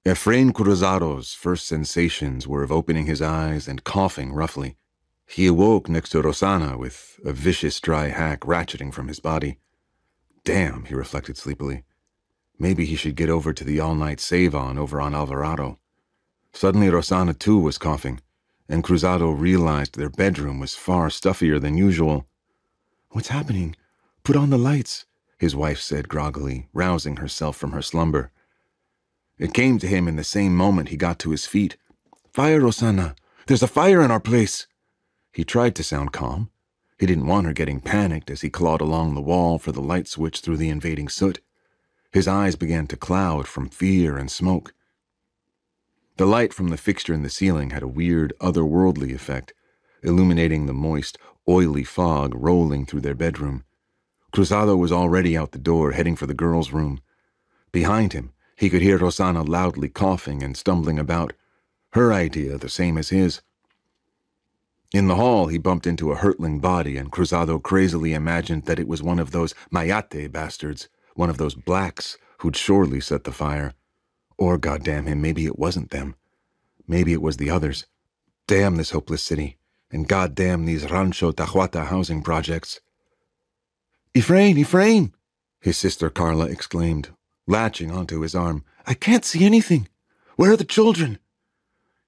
Efrain Cruzado's first sensations were of opening his eyes and coughing roughly. He awoke next to Rosana with a vicious dry hack ratcheting from his body. Damn, he reflected sleepily. Maybe he should get over to the all-night save-on over on Alvarado. Suddenly Rosana too was coughing, and Cruzado realized their bedroom was far stuffier than usual. "What's happening? Put on the lights," his wife said groggily, rousing herself from her slumber. It came to him in the same moment he got to his feet. "Fire, Rosana! There's a fire in our place!" He tried to sound calm. He didn't want her getting panicked as he clawed along the wall for the light switch through the invading soot. His eyes began to cloud from fear and smoke. The light from the fixture in the ceiling had a weird, otherworldly effect, illuminating the moist, oily fog rolling through their bedroom. Cruzado was already out the door, heading for the girls' room. Behind him, he could hear Rosana loudly coughing and stumbling about, her idea the same as his. In the hall, he bumped into a hurtling body, and Cruzado crazily imagined that it was one of those Mayate bastards, one of those blacks who'd surely set the fire. Or, goddamn him, maybe it wasn't them. Maybe it was the others. Damn this hopeless city, and goddamn these Rancho Tajuata Housing Projects. Efrain! His sister Carla exclaimed, latching onto his arm. "I can't see anything. Where are the children?"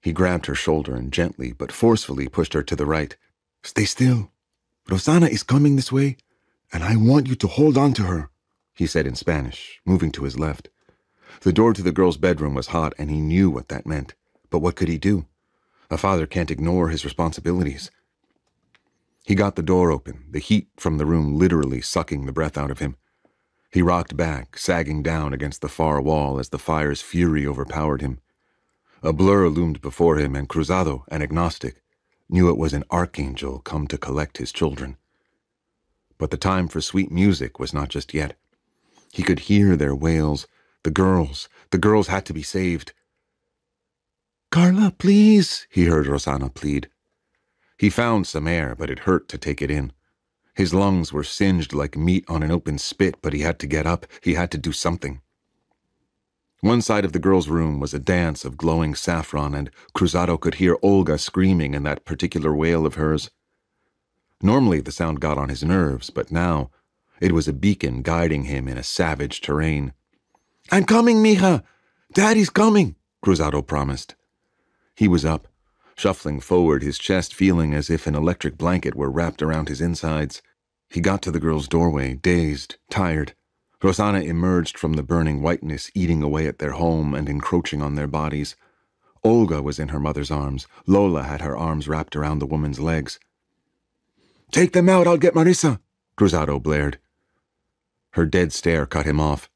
He grabbed her shoulder and gently but forcefully pushed her to the right. "Stay still. Rosana is coming this way, and I want you to hold on to her," he said in Spanish, moving to his left. The door to the girl's bedroom was hot, and he knew what that meant. But what could he do? A father can't ignore his responsibilities. He got the door open, the heat from the room literally sucking the breath out of him. He rocked back, sagging down against the far wall as the fire's fury overpowered him. A blur loomed before him, and Cruzado, an agnostic, knew it was an archangel come to collect his children. But the time for sweet music was not just yet. He could hear their wails. The girls had to be saved. "Carla, please," he heard Rosana plead. He found some air, but it hurt to take it in. His lungs were singed like meat on an open spit, but he had to get up. He had to do something. One side of the girls' room was a dance of glowing saffron, and Cruzado could hear Olga screaming in that particular wail of hers. Normally the sound got on his nerves, but now it was a beacon guiding him in a savage terrain. "I'm coming, mija! Daddy's coming!" Cruzado promised. He was up, shuffling forward, his chest feeling as if an electric blanket were wrapped around his insides. He got to the girl's doorway, dazed, tired. Rosana emerged from the burning whiteness, eating away at their home and encroaching on their bodies. Olga was in her mother's arms. Lola had her arms wrapped around the woman's legs. "Take them out, I'll get Marisa," Cruzado blared. Her dead stare cut him off.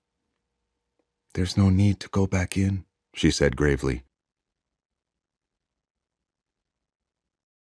"There's no need to go back in," she said gravely.